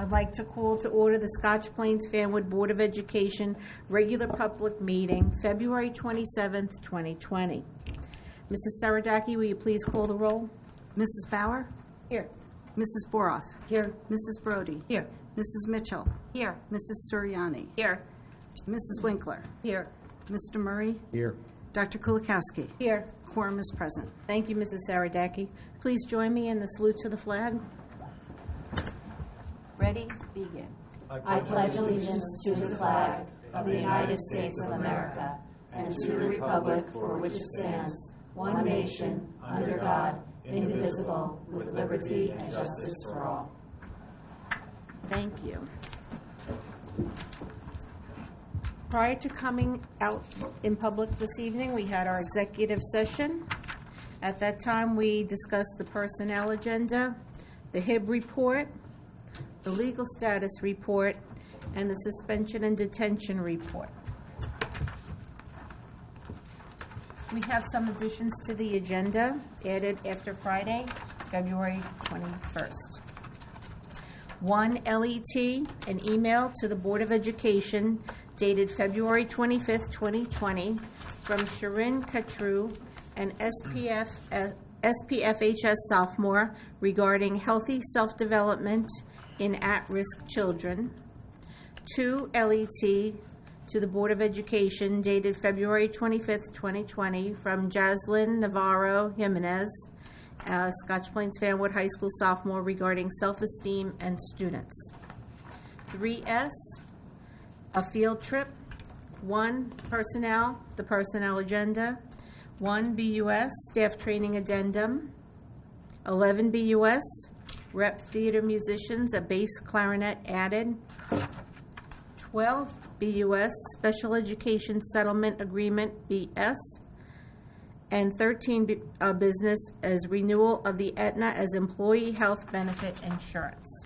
I'd like to call to order the Scotch Plains Fanwood Board of Education regular public meeting, February 27th, 2020. Mrs. Saradaki, will you please call the roll? Mrs. Bauer? Here. Mrs. Boroff? Here. Mrs. Brody? Here. Mrs. Mitchell? Here. Mrs. Suriani? Here. Mrs. Winkler? Here. Mr. Murray? Here. Dr. Kulikowski? Here. Quorum is present. Thank you, Mrs. Saradaki. Please join me in the salute to the flag. Ready? Begin. I pledge allegiance to the flag of the United States of America and to the republic for which it stands, one nation, under God, indivisible, with liberty and justice for all. Thank you. Prior to coming out in public this evening, we had our executive session. At that time, we discussed the personnel agenda, the HIB report, the legal status report, and the suspension and detention report. We have some additions to the agenda added after Friday, February 21st. One LET, an email to the Board of Education dated February 25th, 2020, from Shirin Katru, an SPFHS sophomore, regarding healthy self-development in at-risk children. Two LET to the Board of Education dated February 25th, 2020, from Jaslyn Navarro Jimenez, Scotch Plains Fanwood High School sophomore, regarding self-esteem and students. 3S, a field trip. 1, personnel, the personnel agenda. 1, BUS, staff training addendum. 11, BUS, rep theater musicians, a bass clarinet added. 12, BUS, special education settlement agreement, BS. And 13, business as renewal of the Aetna as employee health benefit insurance.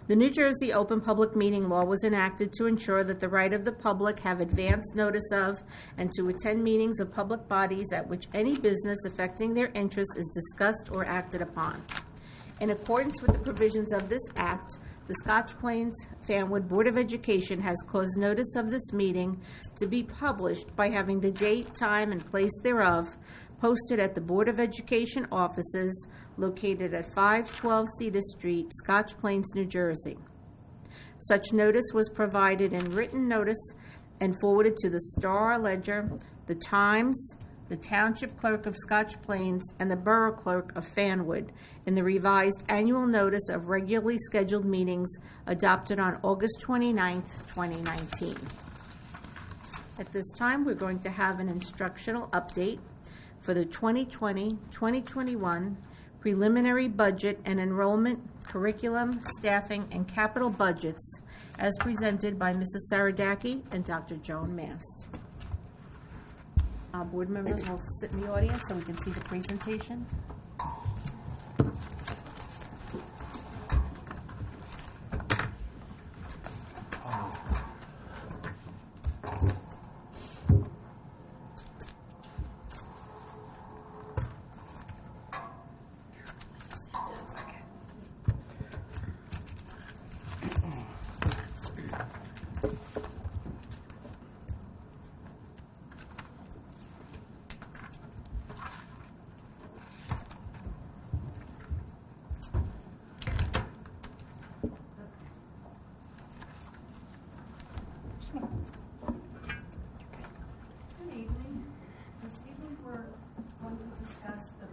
The New Jersey Open Public Meeting Law was enacted to ensure that the right of the public have advance notice of and to attend meetings of public bodies at which any business affecting their interests is discussed or acted upon. In accordance with the provisions of this Act, the Scotch Plains Fanwood Board of Education has caused notice of this meeting to be published by having the date, time, and place thereof posted at the Board of Education offices located at 512 Cedar Street, Scotch Plains, New Jersey. Such notice was provided in written notice and forwarded to the Star Ledger, the Times, the Township Clerk of Scotch Plains, and the Borough Clerk of Fanwood in the revised annual notice of regularly scheduled meetings adopted on August 29th, 2019. At this time, we're going to have an instructional update for the 2020-2021 preliminary budget and enrollment, curriculum, staffing, and capital budgets as presented by Mrs. Saradaki and Dr. Joan Mast. Our board members will sit in the audience so we can see the presentation.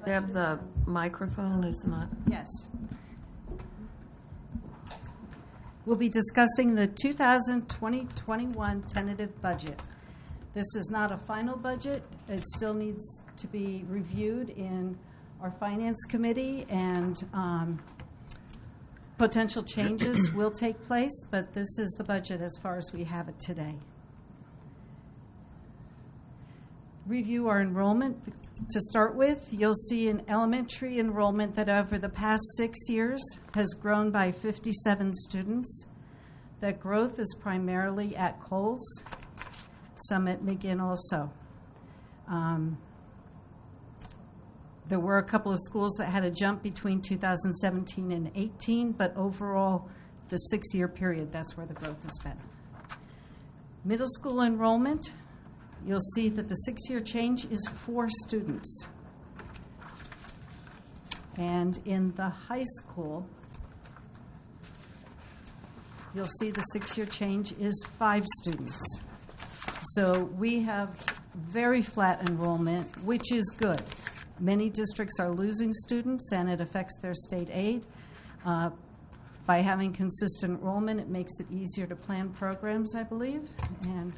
I have the microphone, is not. Yes. We'll be discussing the 2020-21 tentative budget. This is not a final budget. It still needs to be reviewed in our finance committee, and potential changes will take place, but this is the budget as far as we have it today. Review our enrollment. To start with, you'll see an elementary enrollment that over the past 6 years has grown by 57 students. That growth is primarily at Coles, some at McGinn also. There were a couple of schools that had a jump between 2017 and 18, but overall, the 6-year period, that's where the growth has been. Middle school enrollment, you'll see that the 6-year change is 4 students. And in the high school, you'll see the 6-year change is 5 students. So we have very flat enrollment, which is good. Many districts are losing students, and it affects their state aid. By having consistent enrollment, it makes it easier to plan programs, I believe. And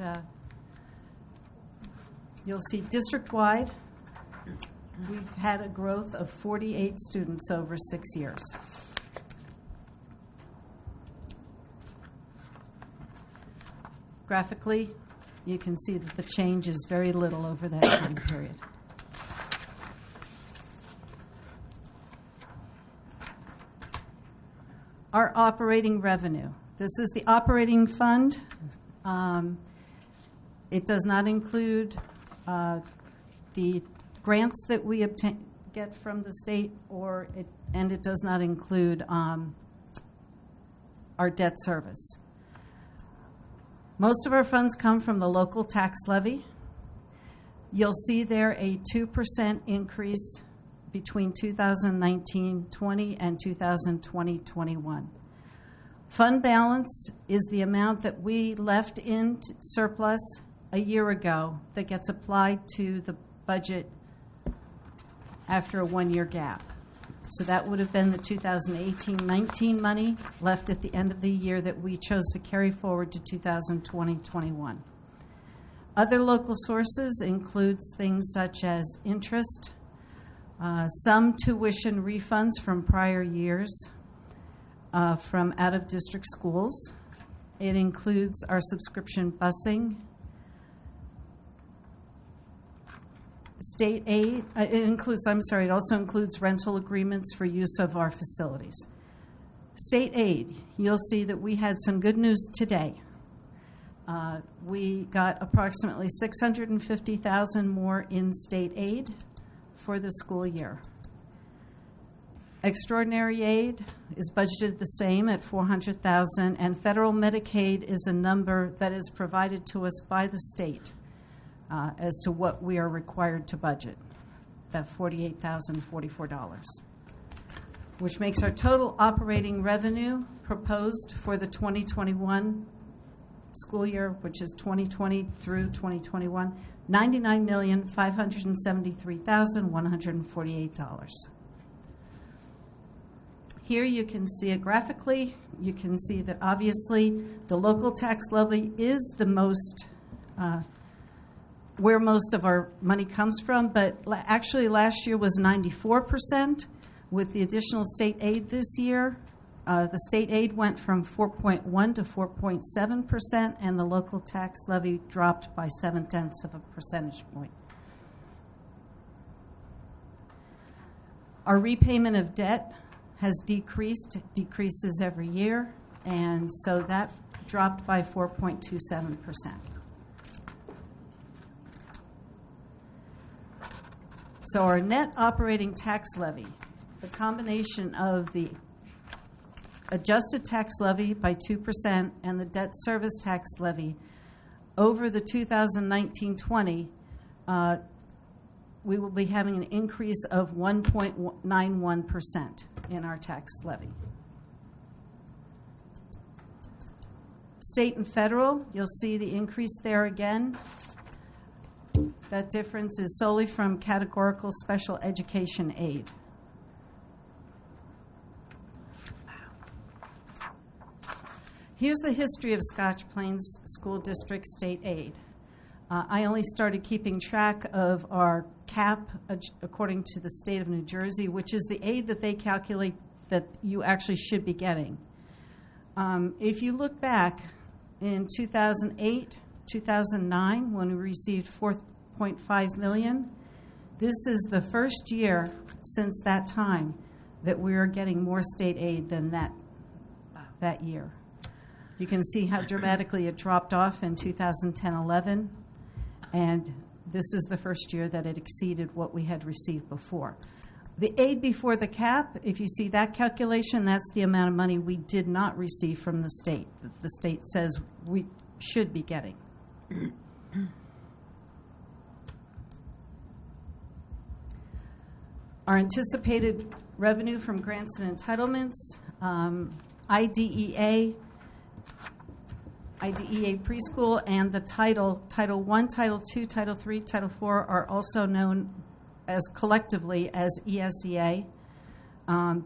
you'll see district-wide, we've had a growth of 48 students over 6 years. Graphically, you can see that the change is very little over that time period. Our operating revenue. This is the operating fund. It does not include the grants that we get from the state, and it does not include our debt service. Most of our funds come from the local tax levy. You'll see there a 2% increase between 2019-20 and 2020-21. Fund balance is the amount that we left in surplus a year ago that gets applied to the budget after a 1-year gap. So that would have been the 2018-19 money left at the end of the year that we chose to carry forward to 2020-21. Other local sources includes things such as interest, some tuition refunds from prior years from out-of-district schools. It includes our subscription busing, state aid. It also includes rental agreements for use of our facilities. State aid, you'll see that we had some good news today. We got approximately $650,000 more in state aid for the school year. Extraordinary aid is budgeted the same at $400,000, and federal Medicaid is a number that is provided to us by the state as to what we are required to budget, that $48,044, which makes our total operating revenue proposed for the 2021 school year, which is 2020 through 2021, $99,573,148. Here you can see it graphically. You can see that obviously the local tax levy is the most, where most of our money comes from, but actually last year was 94%. With the additional state aid this year, the state aid went from 4.1 to 4.7%, and the local tax levy dropped by 0.7 of a percentage point. Our repayment of debt has decreases every year, and so that dropped by 4.27%. So our net operating tax levy, the combination of the adjusted tax levy by 2% and the debt service tax levy over the 2019-20, we will be having an increase of 1.91% in our tax levy. State and federal, you'll see the increase there again. That difference is solely from categorical special education aid. Here's the history of Scotch Plains School District state aid. I only started keeping track of our cap according to the state of New Jersey, which is the aid that they calculate that you actually should be getting. If you look back in 2008, 2009, when we received $4.5 million, this is the first year since that time that we are getting more state aid than that year. You can see how dramatically it dropped off in 2010-11, and this is the first year that it exceeded what we had received before. The aid before the cap, if you see that calculation, that's the amount of money we did not receive from the state, that the state says we should be getting. Our anticipated revenue from grants and entitlements, IDEA preschool, and the Title I, Title II, Title III, Title IV are also known as collectively as ESEA.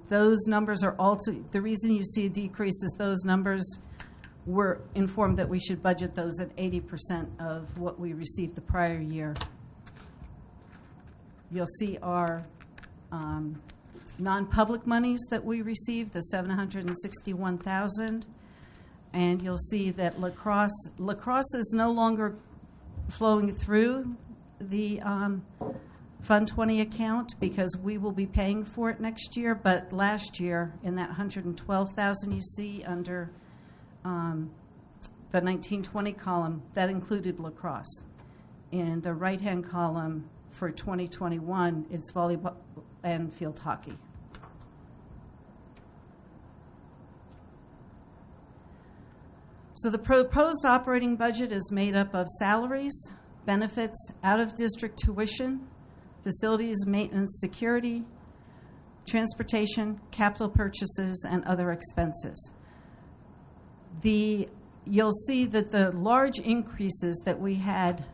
Those numbers are also, the reason you see a decrease is those numbers were informed that we should budget those at 80% of what we received the prior year. You'll see our non-public monies that we received, the $761,000, and you'll see that lacrosse is no longer flowing through the Fund 20 account because we will be paying for it next year. But last year, in that $112,000 you see under the 1920 column, that included lacrosse. In the right-hand column for 2021, it's volleyball and field hockey. So the proposed operating budget is made up of salaries, benefits, out-of-district tuition, facilities, maintenance, security, transportation, capital purchases, and other expenses. You'll see that the large increases that we had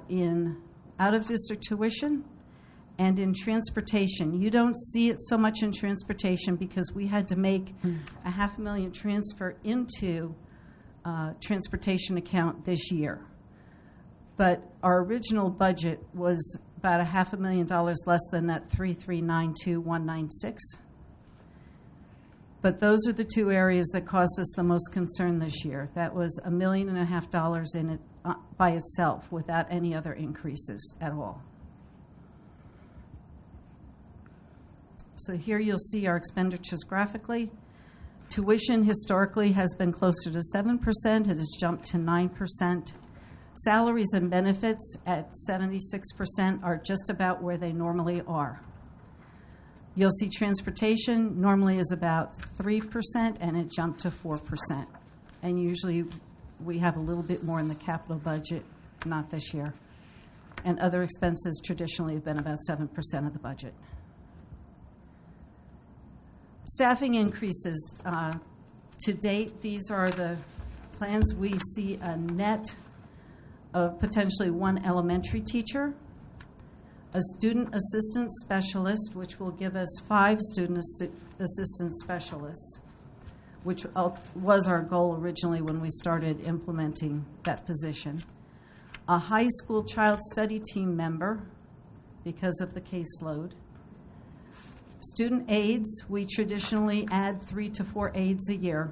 in out-of-district tuition and in transportation. You don't see it so much in transportation because we had to make a $500,000 transfer into transportation account this year. But our original budget was about $500,000 less than that 3392196. But those are the two areas that caused us the most concern this year. That was $1.5 million in it by itself without any other increases at all. So here you'll see our expenditures graphically. Tuition historically has been closer to 7%. It has jumped to 9%. Salaries and benefits at 76% are just about where they normally are. You'll see transportation normally is about 3%, and it jumped to 4%. And usually we have a little bit more in the capital budget, not this year. And other expenses traditionally have been about 7% of the budget. Staffing increases. To date, these are the plans. We see a net of potentially one elementary teacher, a student assistant specialist, which will give us 5 student assistant specialists, which was our goal originally when we started implementing that position. A high school child study team member because of the caseload. Student aides, we traditionally add 3 to 4 aides a year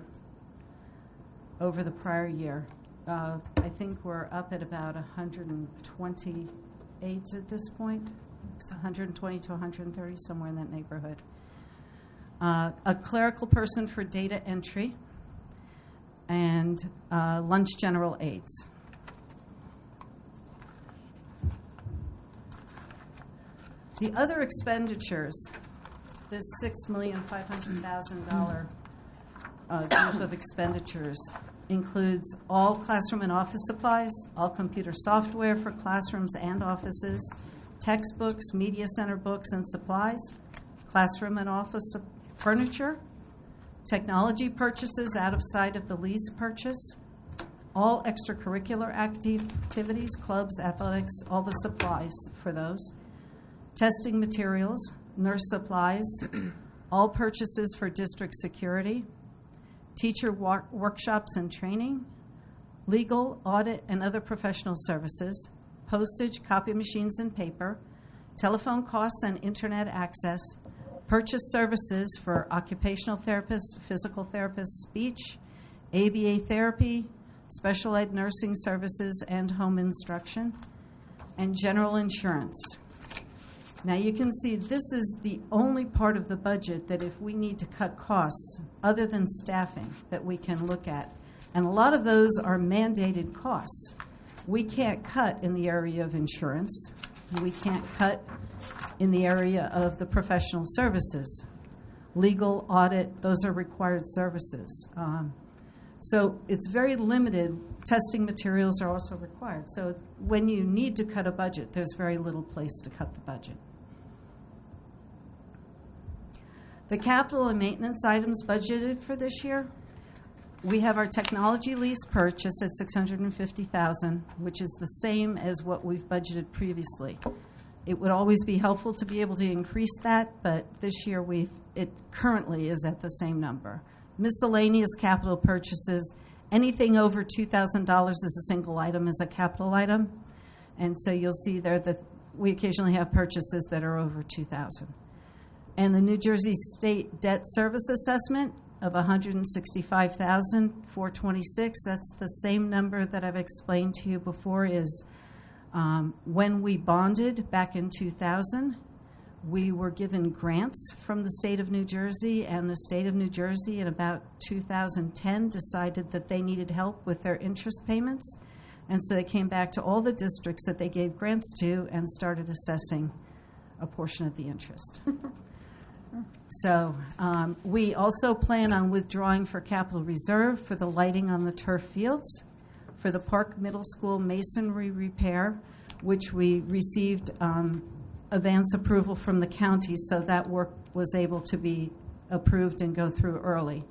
over the prior year. I think we're up at about 120 aides at this point, 120 to 130, somewhere in that neighborhood. A clerical person for data entry, and lunch general aides. The other expenditures, this $6,500,000 group of expenditures includes all classroom and office supplies, all computer software for classrooms and offices, textbooks, media center books and supplies, classroom and office furniture, technology purchases out of sight of the lease purchase, all extracurricular activities, clubs, athletics, all the supplies for those, testing materials, nurse supplies, all purchases for district security, teacher workshops and training, legal, audit, and other professional services, postage, copy machines and paper, telephone costs and internet access, purchase services for occupational therapists, physical therapists, speech, ABA therapy, special ed nursing services and home instruction, and general insurance. Now you can see this is the only part of the budget that if we need to cut costs other than staffing that we can look at. And a lot of those are mandated costs. We can't cut in the area of insurance. We can't cut in the area of the professional services. Legal, audit, those are required services. So it's very limited. Testing materials are also required. So when you need to cut a budget, there's very little place to cut the budget. The capital and maintenance items budgeted for this year, we have our technology lease purchase at $650,000, which is the same as what we've budgeted previously. It would always be helpful to be able to increase that, but this year it currently is at the same number. Miscellaneous capital purchases, anything over $2,000 as a single item is a capital item. And so you'll see there that we occasionally have purchases that are over $2,000. And the New Jersey State Debt Service Assessment of $165,426, that's the same number that I've explained to you before, is when we bonded back in 2000, we were given grants from the state of New Jersey, and the state of New Jersey in about 2010 decided that they needed help with their interest payments. And so they came back to all the districts that they gave grants to and started assessing a portion of the interest. So we also plan on withdrawing for capital reserve for the lighting on the turf fields, for the Park Middle School masonry repair, which we received advance approval from the county, so that work was able to be approved and go through early,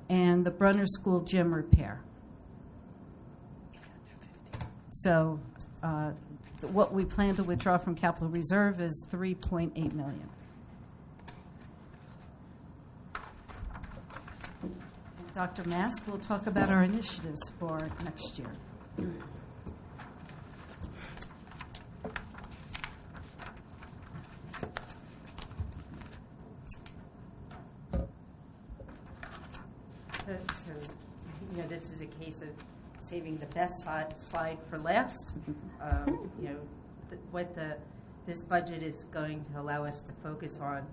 and the Brunner School gym repair. So what we plan to withdraw from capital reserve is $3.8 million. Dr. Mask will talk about our initiatives for next year. So, this is a case of saving the best slide for last. This budget is going to allow us to focus on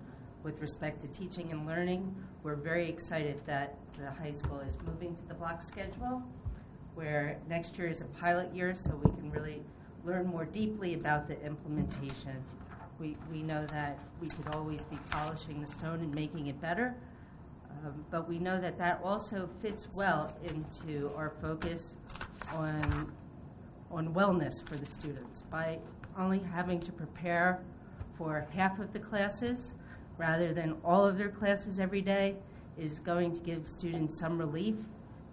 with respect to teaching and learning. We're very excited that the high school is moving to the block schedule, where next year is a pilot year, so we can really learn more deeply about the implementation. We know that we could always be polishing the stone and making it better, but we know that that also fits well into our focus on wellness for the students. By only having to prepare for half of the classes rather than all of their classes every day is going to give students some relief.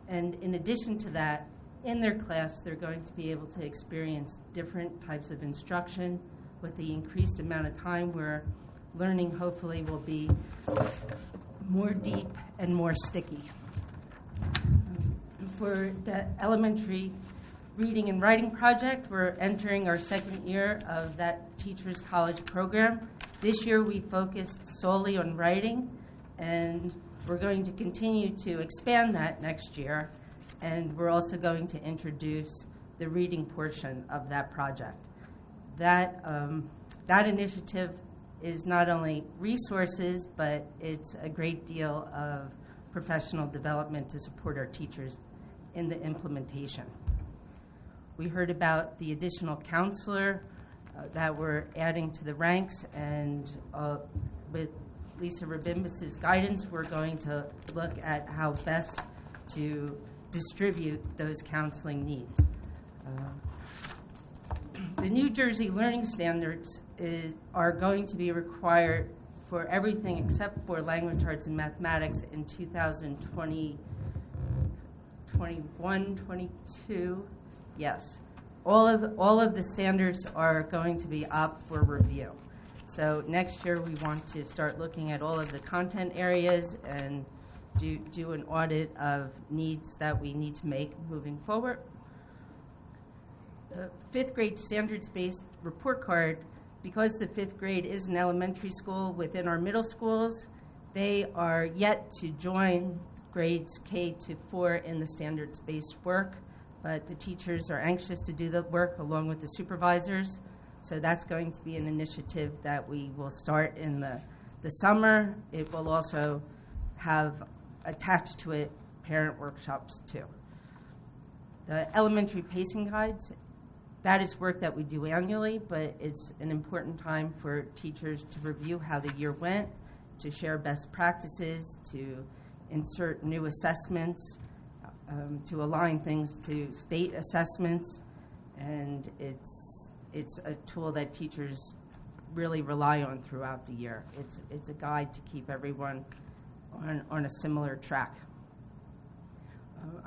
And in addition to that, in their class, they're going to be able to experience different types of instruction with the increased amount of time where learning hopefully will be more deep and more sticky. For the elementary reading and writing project, we're entering our second year of that Teachers College program. This year we focused solely on writing, and we're going to continue to expand that next year, and we're also going to introduce the reading portion of that project. That initiative is not only resources, but it's a great deal of professional development to support our teachers in the implementation. We heard about the additional counselor that we're adding to the ranks, and with Lisa Rabimbas's guidance, we're going to look at how best to distribute those counseling needs. The New Jersey learning standards are going to be required for everything except for language arts and mathematics in 2020, 21, 22. Yes. All of the standards are going to be up for review. So next year we want to start looking at all of the content areas and do an audit of needs that we need to make moving forward. Fifth grade standards-based report card, because the fifth grade is an elementary school within our middle schools, they are yet to join grades K to 4 in the standards-based work, but the teachers are anxious to do the work along with the supervisors. So that's going to be an initiative that we will start in the summer. It will also have attached to it parent workshops too. The elementary pacing guides That is work that we do annually, but it's an important time for teachers to review how the year went, to share best practices, to insert new assessments, to align things to state assessments, and it's a tool that teachers really rely on throughout the year. It's a guide to keep everyone on a similar track.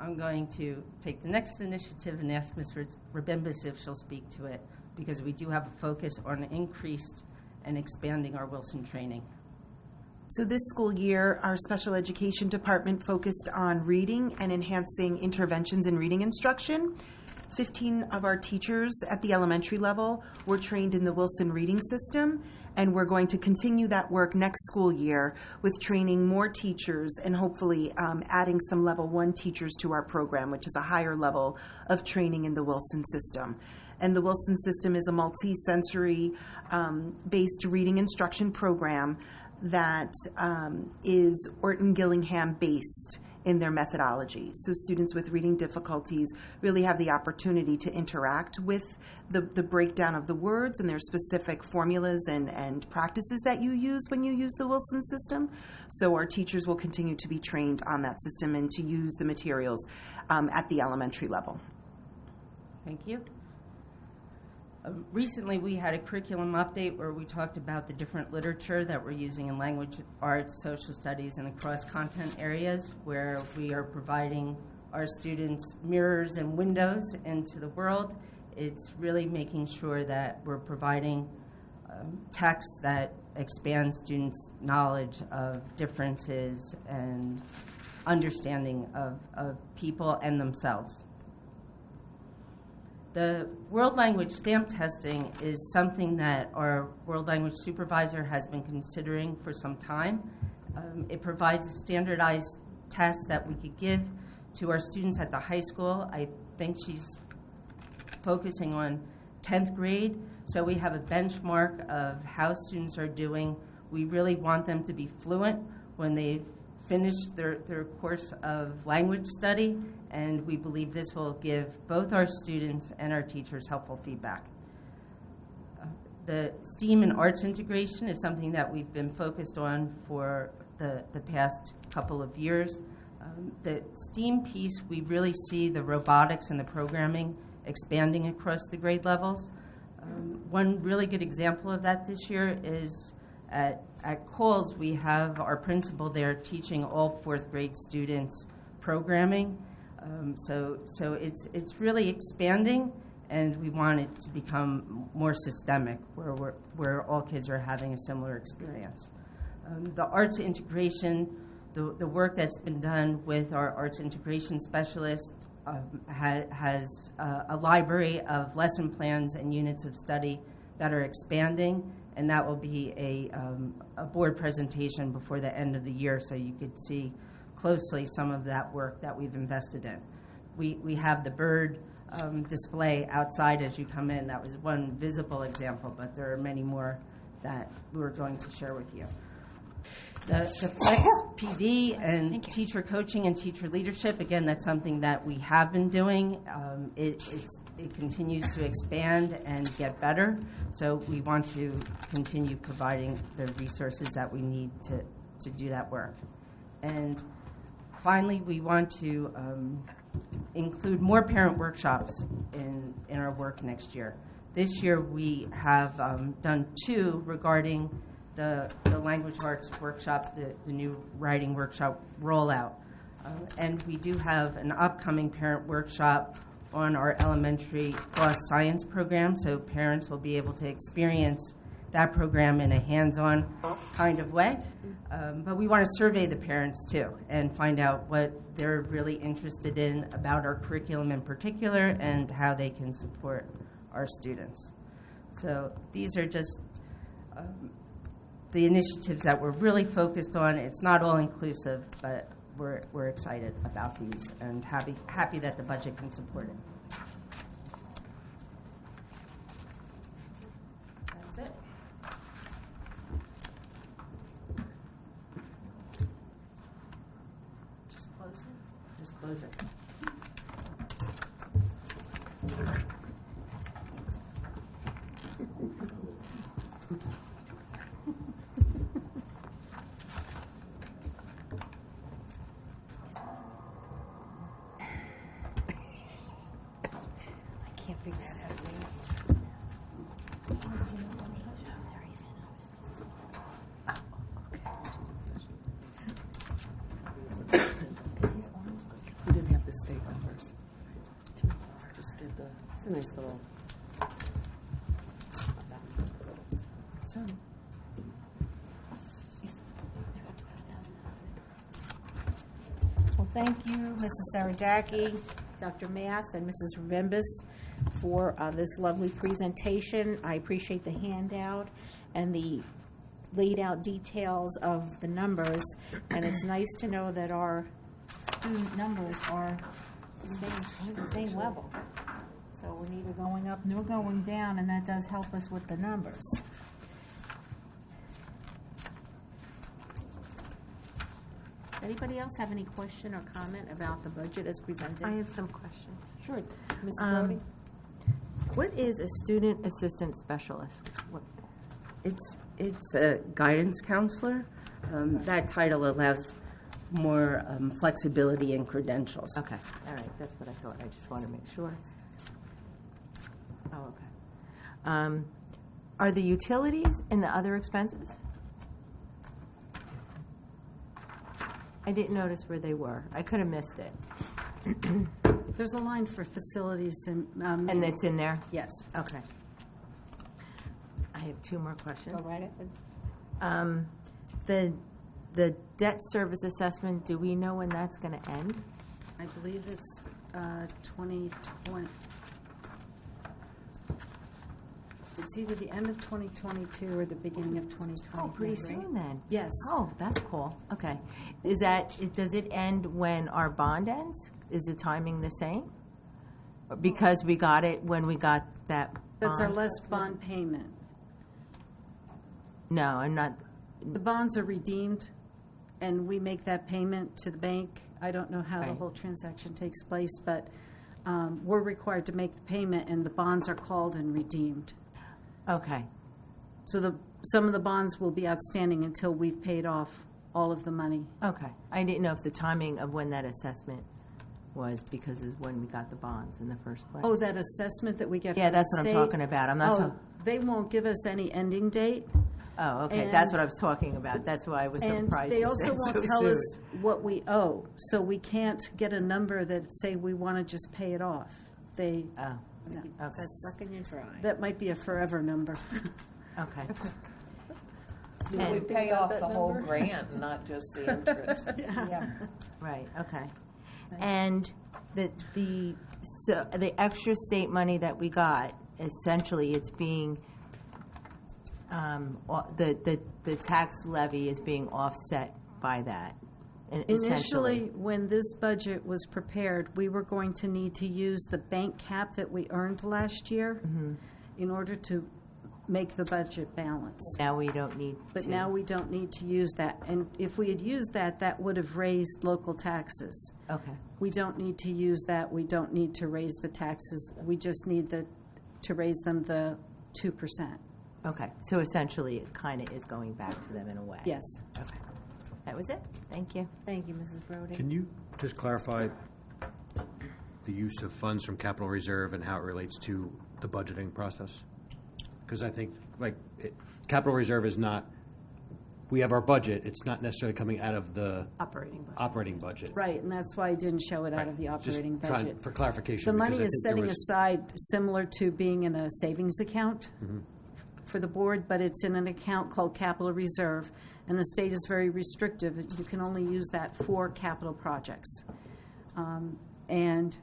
I'm going to take the next initiative and ask Ms. Rabimbus if she'll speak to it, because we do have a focus on increased and expanding our Wilson training. So this school year, our special education department focused on reading and enhancing interventions in reading instruction. 15 of our teachers at the elementary level were trained in the Wilson reading system, and we're going to continue that work next school year with training more teachers and hopefully adding some level 1 teachers to our program, which is a higher level of training in the Wilson system. And the Wilson system is a multi-sensory based reading instruction program that is Orton-Gillingham based in their methodology. So students with reading difficulties really have the opportunity to interact with the breakdown of the words and their specific formulas and practices that you use when you use the Wilson system. So our teachers will continue to be trained on that system and to use the materials at the elementary level. Thank you. Recently, we had a curriculum update where we talked about the different literature that we're using in language arts, social studies, and across content areas, where we are providing our students mirrors and windows into the world. It's really making sure that we're providing texts that expand students' knowledge of differences and understanding of people and themselves. The world language stamp testing is something that our world language supervisor has been considering for some time. It provides a standardized test that we could give to our students at the high school. I think she's focusing on 10th grade, so we have a benchmark of how students are doing. We really want them to be fluent when they've finished their course of language study, and we believe this will give both our students and our teachers helpful feedback. The STEAM and arts integration is something that we've been focused on for the past couple of years. The STEAM piece, we really see the robotics and the programming expanding across the grade levels. One really good example of that this year is at Coles, we have our principal there teaching all 4th grade students programming. So it's really expanding, and we want it to become more systemic, where all kids are having a similar experience. The arts integration, the work that's been done with our arts integration specialist has a library of lesson plans and units of study that are expanding, and that will be a board presentation before the end of the year, so you could see closely some of that work that we've invested in. We have the bird display outside as you come in. That was one visible example, but there are many more that we're going to share with you. The Flex PD and teacher coaching and teacher leadership, again, that's something that we have been doing. It continues to expand and get better, so we want to continue providing the resources that we need to do that work. And finally, we want to include more parent workshops in our work next year. This year we have done 2 regarding the language arts workshop, the new writing workshop rollout. And we do have an upcoming parent workshop on our elementary FOSS science program, so parents will be able to experience that program in a hands-on kind of way. But we want to survey the parents too and find out what they're really interested in about our curriculum in particular and how they can support our students. So these are just the initiatives that we're really focused on. It's not all inclusive, but we're excited about these and happy that the budget can support it. That's it. Just close it. Just close it. a nice little. Well, thank you, Mrs. Saradaki, Dr. Mass, and Mrs. Rembis for this lovely presentation. I appreciate the handout and the laid out details of the numbers, and it's nice to know that our student numbers are staying level. So we're neither going up nor going down, and that does help us with the numbers. Anybody else have any question or comment about the budget as presented? I have some questions. Sure. Mrs. Brody? What is a student assistant specialist? What? It's a guidance counselor. That title allows more flexibility in credentials. Okay, all right, that's what I thought. I just want to make sure. Oh, okay. Are the utilities and the other expenses? I didn't notice where they were. I could have missed it. There's a line for facilities and. And it's in there? Yes. Okay. I have two more questions. Go right ahead. The debt service assessment, do we know when that's going to end? I believe it's 2020. It's either the end of 2022 or the beginning of 2023. Oh, pretty soon then. Yes. Oh, that's cool. Okay. Does it end when our bond ends? Is the timing the same? Because we got it when we got that That's our bond? last bond payment. No, I'm not. The bonds are redeemed, and we make that payment to the bank. I don't know how the Right. whole transaction takes place, but we're required to make the payment, and the bonds are called and redeemed. Okay. So some of the bonds will be outstanding until we've paid off all of the money. Okay. I didn't know if the timing of when that assessment was because is when we got the bonds in the first place. Oh, that assessment that we get from Yeah, the that's what I'm state? talking about. I'm not Oh, talking. they won't give us any ending date. Oh, okay. and- That's what I was talking about. That's why I was And surprised. they you also said won't so tell soon. us what we owe, so we can't get a number that say we want to just pay it off. They, Oh, no. okay. That's sucking and dry. That might be a forever number. Okay. You know, We think pay about off that the whole number? grant, not just the interest. Yeah. Right, okay. And the extra state money that we got, essentially, it's being, the tax levy is being offset by that, essentially. Initially, when this budget was prepared, we were going to need to use the bank cap that we earned last year in order to make the budget balance. Now we don't need to. But now we don't need to use that. And if we had used that, that would have raised local taxes. Okay, We don't need to use that. We don't need to raise the taxes. We just need to raise them the 2%. okay. So essentially, it kind of is going back to them in a way. Yes. Okay. That was it. Thank you. Thank you, Mrs. Brody. Can you just clarify the use of funds from capital reserve and how it relates to the budgeting process? Because I think, capital reserve is not, we have our budget, it's not necessarily coming out of the operating budget. Right, and that's why I didn't show it out Right. of the Just operating trying- budget. For clarification. The money because I is think there setting was- aside similar to being in a savings account for the board, but it's in an account called capital reserve, and the state is very restrictive. You can only use that for capital projects. And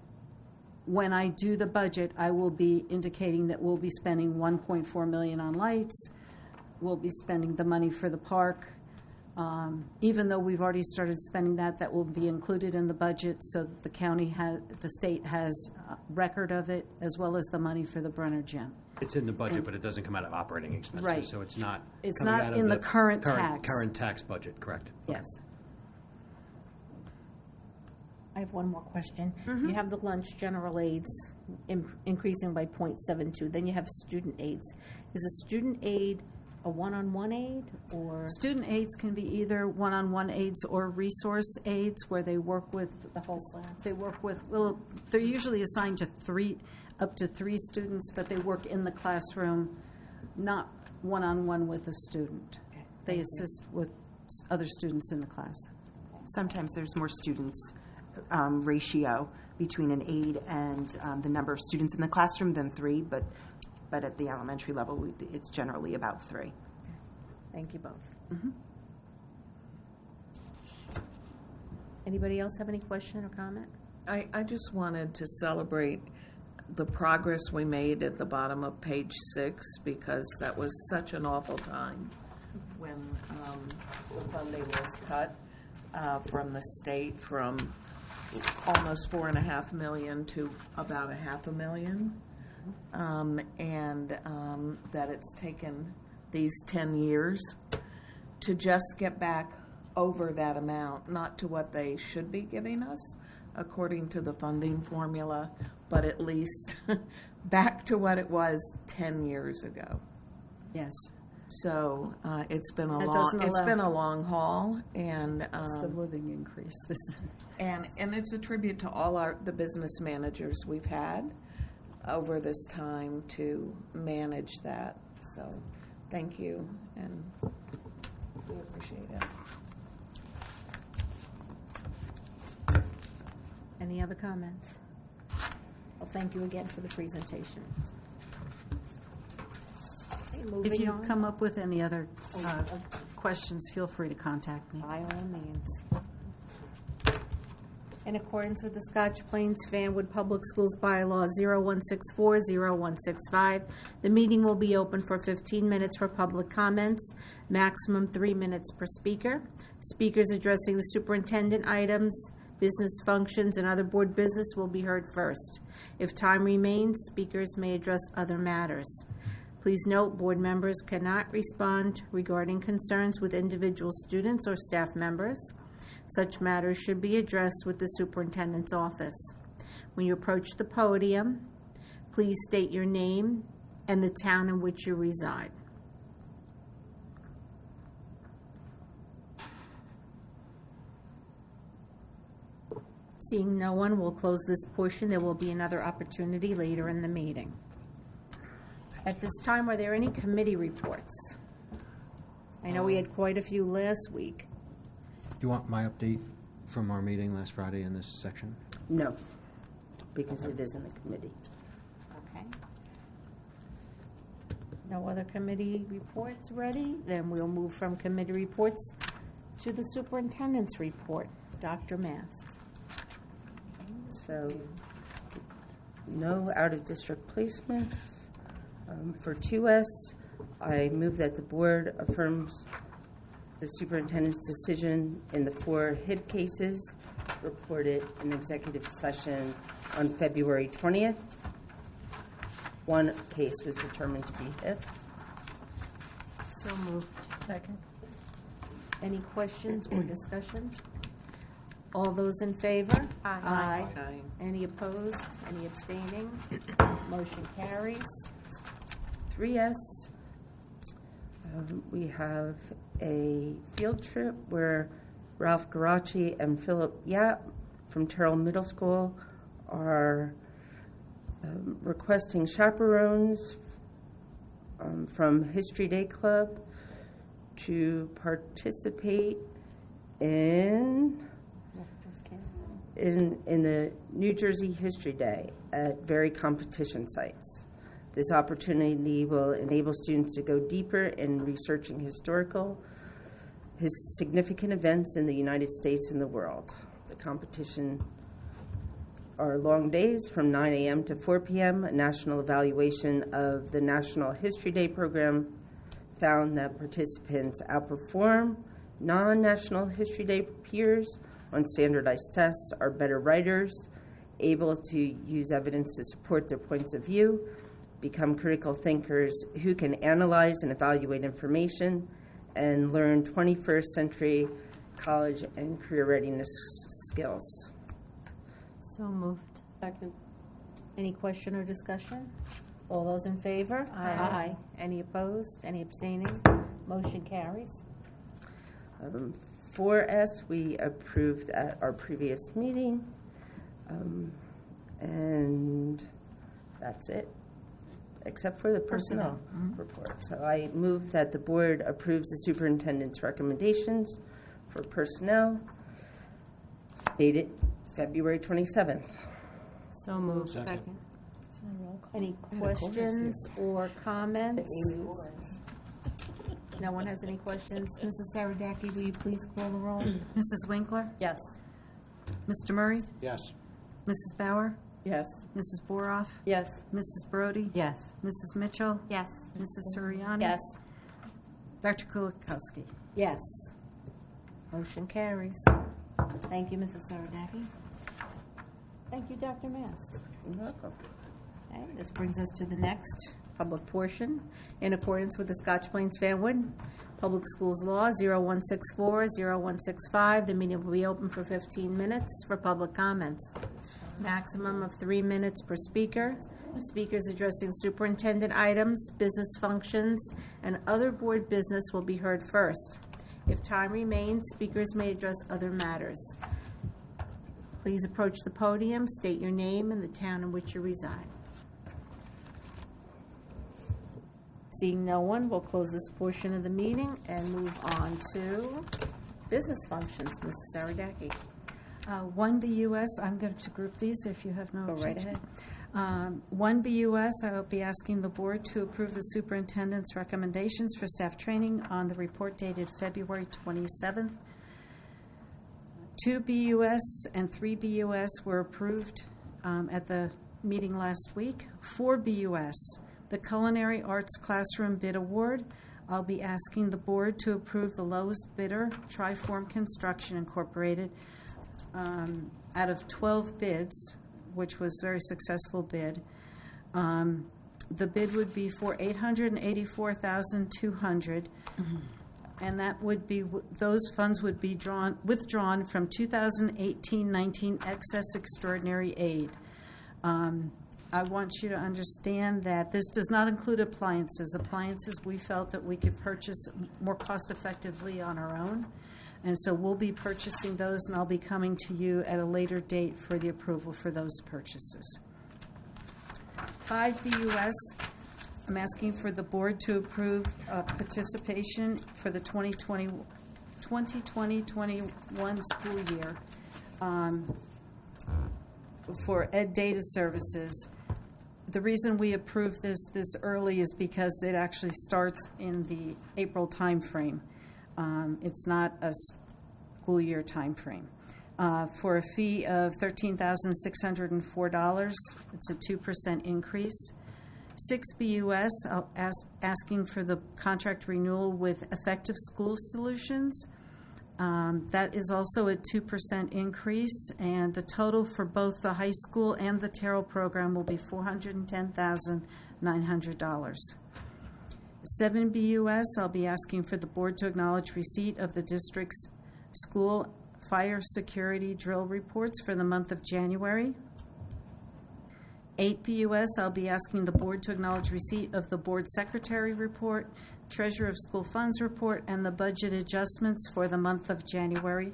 when I do the budget, I will be indicating that we'll be spending $1.4 million on lights. We'll be spending the money for the park. Even though we've already started spending that, that will be included in the budget so that the state has record of it, as well as the money for the Brenner Gym. It's in the budget, but it doesn't come out of operating expenses. Right. So it's not. It's coming not out of in the current tax. Current tax budget, correct? Yes. I have one more question. You have the lunch general aids increasing by 0.72. Then you have student aids. Is a student aid a one-on-one aid or Student aids can be either one-on-one aids or resource aids, where they work with the whole class? They work with, well, they're usually assigned to up to three students, but they work in the classroom, not one-on-one with a student. They assist with other students in the class. Sometimes there's more students ratio between an aide and the number of students in the classroom than 3, but at the elementary level, it's generally about 3. Thank you both. Anybody else have any question or comment? I just wanted to celebrate the progress we made at the bottom of page 6, because that was such an awful time when the funding was cut from the state from almost $4.5 million to about $500,000, and that it's taken these 10 years to just get back over that amount, not to what they should be giving us according to the funding formula, but at least back to what it was 10 years ago. Yes. So it's been a That long doesn't it's allow- been a long haul, and Cost of living increases. and it's a tribute to all the business managers we've had over this time to manage that. So thank you, and we appreciate it. Any other comments? Well, thank you again for the presentation. Okay, If moving you on. come up with any other questions, feel free to contact me. By all means. In accordance with the Scotch Plains Fanwood Public Schools Bylaw 0164-0165, the meeting will be open for 15 minutes for public comments, maximum 3 minutes per speaker. Speakers addressing the superintendent items, business functions, and other board business will be heard first. If time remains, speakers may address other matters. Please note, board members cannot respond regarding concerns with individual students or staff members. Such matters should be addressed with the superintendent's office. When you approach the podium, please state your name and the town in which you reside. Seeing no one, we'll close this portion. There will be another opportunity later in the meeting. At this time, are there any committee reports? I know we had quite a few last week. Do you want my update from our meeting last Friday in this section? No, because it isn't a committee. Okay. No other committee reports ready? Then we'll move from committee reports to the superintendent's report. Dr. Mast. So, no out-of-district placements. For 2S, I move that the board affirms the superintendent's decision in the 4 HIB cases reported in executive session on February 20th. 1 case was determined to be HIB. So moved. Second. Any questions or discussion? All those in favor? Aye. Aye. Any opposed? Any abstaining? Motion carries. 3S, we have a field trip where Ralph Garaci and Philip Yap from Terrell Middle School are requesting chaperones from History Day Club to participate in the New Jersey History Day at very competition sites. This opportunity will enable students to go deeper in researching significant events in the United States and the world. The competition are long days from 9 a.m. to 4 p.m. A national evaluation of the National History Day program found that participants outperform non-National History Day peers on standardized tests, are better writers, able to use evidence to support their points of view, become critical thinkers who can analyze and evaluate information, and learn 21st century college and career readiness skills. So moved. Second. Any question or discussion? All those in favor? Aye. Any opposed? Any abstaining? Motion carries. 4S we approved at our previous meeting, and that's it, except for the personnel report. So I move that the board approves the superintendent's recommendations for personnel dated February 27th. So moved. Second. Any questions or comments? No one has any questions? Mrs. Saradaki, will you please call the roll? Mrs. Winkler? Yes. Mr. Murray? Yes. Mrs. Bauer? Yes. Mrs. Boroff? Yes. Mrs. Brody? Yes. Mrs. Mitchell? Yes. Mrs. Suriani? Yes. Dr. Kulikowski? Yes. Motion carries. Thank you, Mrs. Saradaki. Thank you, Dr. Mast. You're welcome. Okay, this brings us to the next public portion. In accordance with the Scotch Plains Fanwood Public Schools Law 0164-0165, the meeting will be open for 15 minutes for public comments. Maximum of 3 minutes per speaker. Speakers addressing superintendent items, business functions, and other board business will be heard first. If time remains, speakers may address other matters. Please approach the podium, state your name and the town in which you reside. Seeing no one, we'll close this portion of the meeting and move on to business functions. Mrs. Saradaki. 1BUS, I'm going to group these if you have no Go right objection. ahead. 1BUS, I will be asking the board to approve the superintendent's recommendations for staff training on the report dated February 27th. 2BUS and 3BUS were approved at the meeting last week. 4BUS, the Culinary Arts Classroom Bid Award, I'll be asking the board to approve the lowest bidder, Triform Construction Incorporated, out of 12 bids, which was a very successful bid. The bid would be for $884,200, and that would be, those funds would be withdrawn from 2018-19 excess extraordinary aid. I want you to understand that this does not include appliances. Appliances we felt that we could purchase more cost effectively on our own. And so we'll be purchasing those, and I'll be coming to you at a later date for the approval for those purchases. 5BUS, I'm asking for the board to approve participation for the 2020-21 school year for Ed Data Services. The reason we approve this early is because it actually starts in the April timeframe. It's not a school year timeframe. For a fee of $13,604, it's a 2% increase. 6BUS, asking for the contract renewal with Effective School Solutions. That is also a 2% increase, and the total for both the high school and the Terrell program will be $410,900. 7BUS, I'll be asking for the board to acknowledge receipt of the district's school fire security drill reports for the month of January. 8BUS, I'll be asking the board to acknowledge receipt of the board secretary report, treasurer of school funds report, and the budget adjustments for the month of January.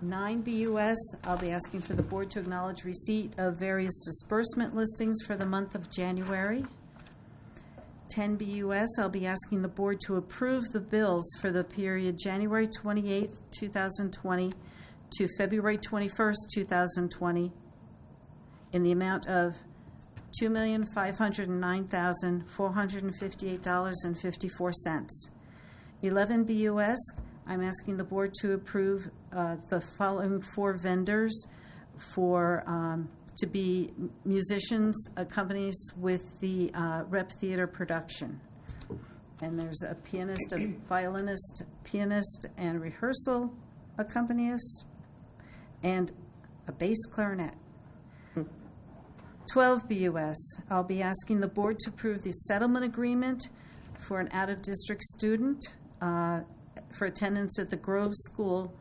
9BUS, I'll be asking for the board to acknowledge receipt of various disbursement listings for the month of January. 10BUS, I'll be asking the board to approve the bills for the period January 28th, 2020 to February 21st, 2020 in the amount of $2,509,458.54. 11BUS, I'm asking the board to approve the following 4 vendors for to be musicians, companies with the Rep Theater production. And there's a pianist, a violinist, pianist, and rehearsal accompanist, and a bass clarinet. 12BUS, I'll be asking the board to approve the settlement agreement for an out-of-district student for attendance at the Grove School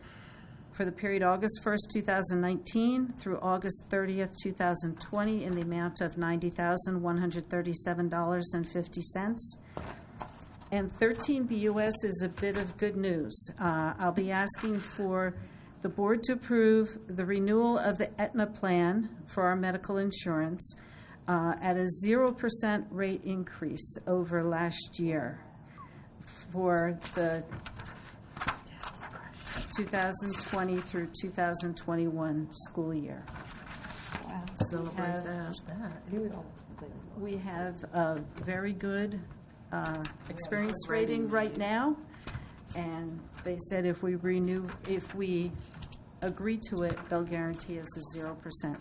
for the period August 1st, 2019 through August 30th, 2020 in the amount of $90,137.50. And 13BUS is a bit of good news. I'll be asking for the board to approve the renewal of the Aetna plan for our medical insurance at a 0% rate increase over last year for the 2020 through 2021 school year. Celebrate that. We have a very good experience rating right now, and they said if we agree to it, they'll guarantee us a 0%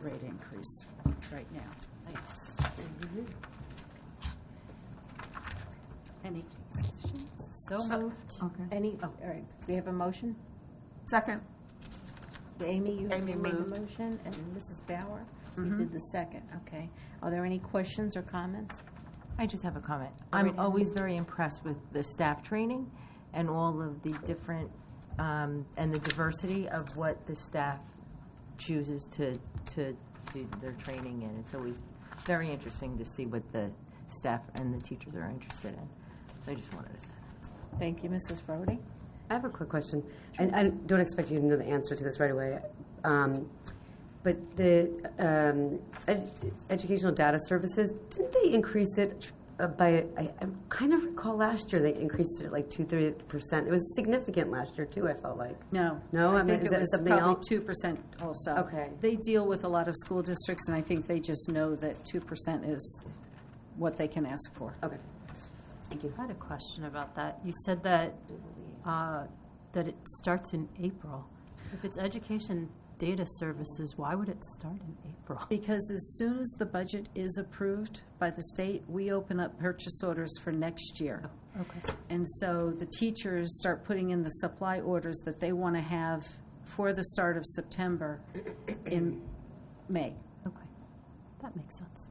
rate increase right now. Any questions? So moved. All right, we have a motion? Second. Amy, you Amy made the moved. motion, and Mrs. Bauer, you did the second, okay. Are there any questions or comments? I just have a comment. I'm always very impressed with the staff training and all of the different, and the diversity of what the staff chooses to do their training in. It's always very interesting to see what the staff and the teachers are interested in. So I just wanted to say that. Thank you, Mrs. Brody. I have a quick question, and I don't expect you to know the answer to this right away. But the educational data services, didn't they increase it by? I kind of recall last year they increased it like 2-3%. It was significant last year too. I felt like. No. No? I I mean, think is it that was something probably else? 2% also. Okay. They deal with a lot of school districts, and I think they just know that 2% is what they can ask for. Okay. Thank you. I had a question about that. You said that that it starts in April. If it's education data services, why would it start in April? Because as soon as the budget is approved by the state, we open up purchase orders for next year. Okay. And so the teachers start putting in the supply orders that they want to have for the start of September in May. Okay. That makes sense.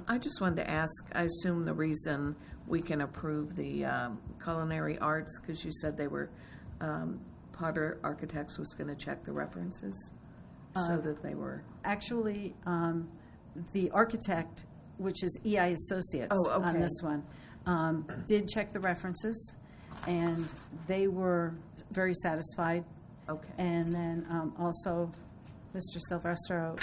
I just wanted to ask, I assume the reason we can approve the culinary arts, because you said they were, Potter Architects was going to check the references so that they were. Actually, the architect, which is EI Associates Oh, okay. on this one, did check the references, and they were very satisfied. Okay. And then also, Mr. Silvestro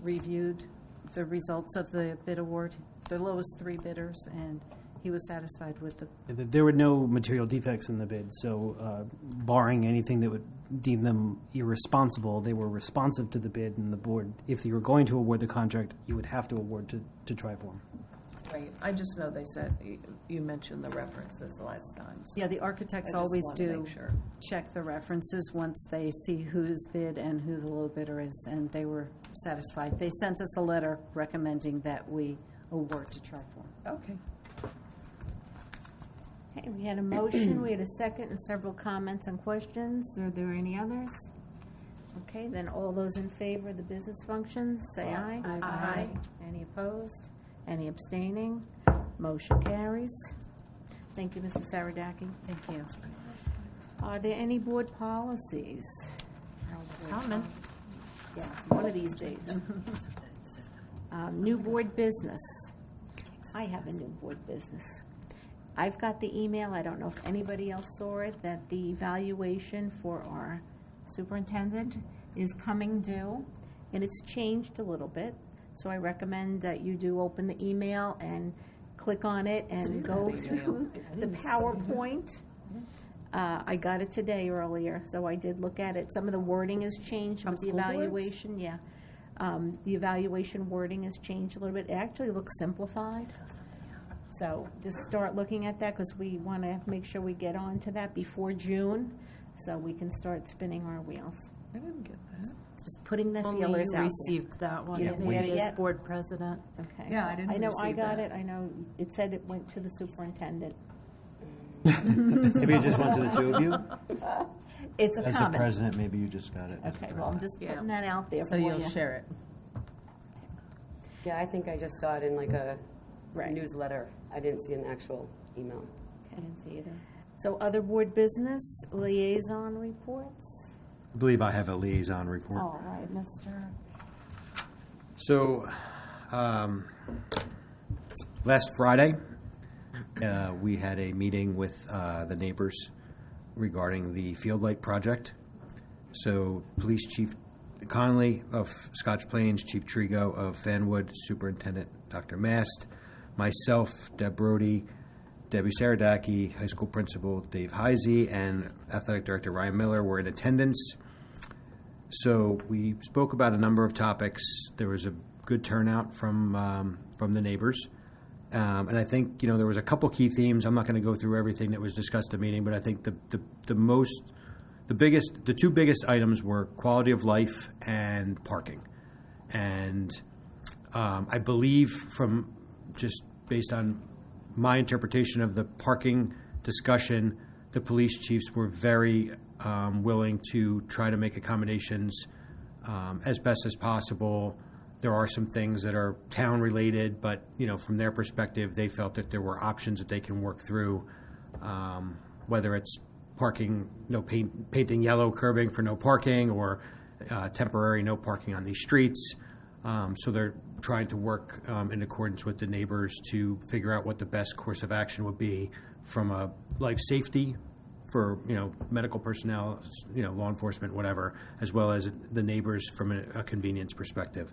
reviewed the results of the bid award, the lowest three bidders, and he was satisfied with the. There were no material defects in the bid, so barring anything that would deem them irresponsible, they were responsive to the bid, and the board, if you were going to award the contract, you would have to award to Triform. Right. I just know they said, you mentioned the references the last time. So Yeah, the architects I just always wanted to do make sure. check the references once they see who's bid and who the low bidder is, and they were satisfied. They sent us a letter recommending that we award to Triform. Okay. Okay, we had a motion, we had a second, and several comments and questions. Are there any others? Okay, then all those in favor of the business functions, say aye. Aye. Any opposed? Any abstaining? Motion carries. Thank you, Mrs. Saradaki. Thank you. Are there any board policies? Coming. Yeah, one of these days. New board business. I have a new board business. I've got the email, I don't know if anybody else saw it, that the evaluation for our superintendent is coming due, and it's changed a little bit. So I recommend that you do open the email and click on it and go through the PowerPoint. I got it today earlier, so I did look at it. Some of the wording has changed with the school boards? evaluation, yeah. The evaluation wording has changed a little bit. It actually looks simplified. So just start looking at that, because we want to make sure we get on to that before June, so we can start spinning our wheels. I didn't get that. Just putting the Only feelers you out there. received that one. You didn't get it as yet? board president. Okay. Yeah, I didn't I know I receive got that. it. I know it said it went to the superintendent. Maybe it just went to the two of you? It's a As the comment. president, maybe you just got it. as the Okay, well, I'm president. just putting that out there So for you. you'll share it. Yeah, I think I just saw it in like a Right. newsletter. I didn't see an actual email. I didn't see either. So other board business, liaison reports? I believe I have a liaison report. All right, Mr. So, last Friday, we had a meeting with the neighbors regarding the Field Light project. So, Police Chief Conley of Scotch Plains, Chief Trigo of Fanwood, Superintendent Dr. Mast, myself, Deb Brody, Debbie Saradaki, high school principal Dave Heisey, and athletic director Ryan Miller were in attendance. So we spoke about a number of topics. There was a good turnout from the neighbors. And I think, there was a couple key themes. I'm not going to go through everything that was discussed at the meeting, but I think the two biggest items were quality of life and parking. And I believe, from just based on my interpretation of the parking discussion, the police chiefs were very willing to try to make accommodations as best as possible. There are some things that are town-related, but, from their perspective, they felt that there were options that they can work through, whether it's parking, painting yellow curbing for no parking, or temporary no parking on these streets. So they're trying to work in accordance with the neighbors to figure out what the best course of action would be from a life safety for, medical personnel, law enforcement, whatever, as well as the neighbors from a convenience perspective.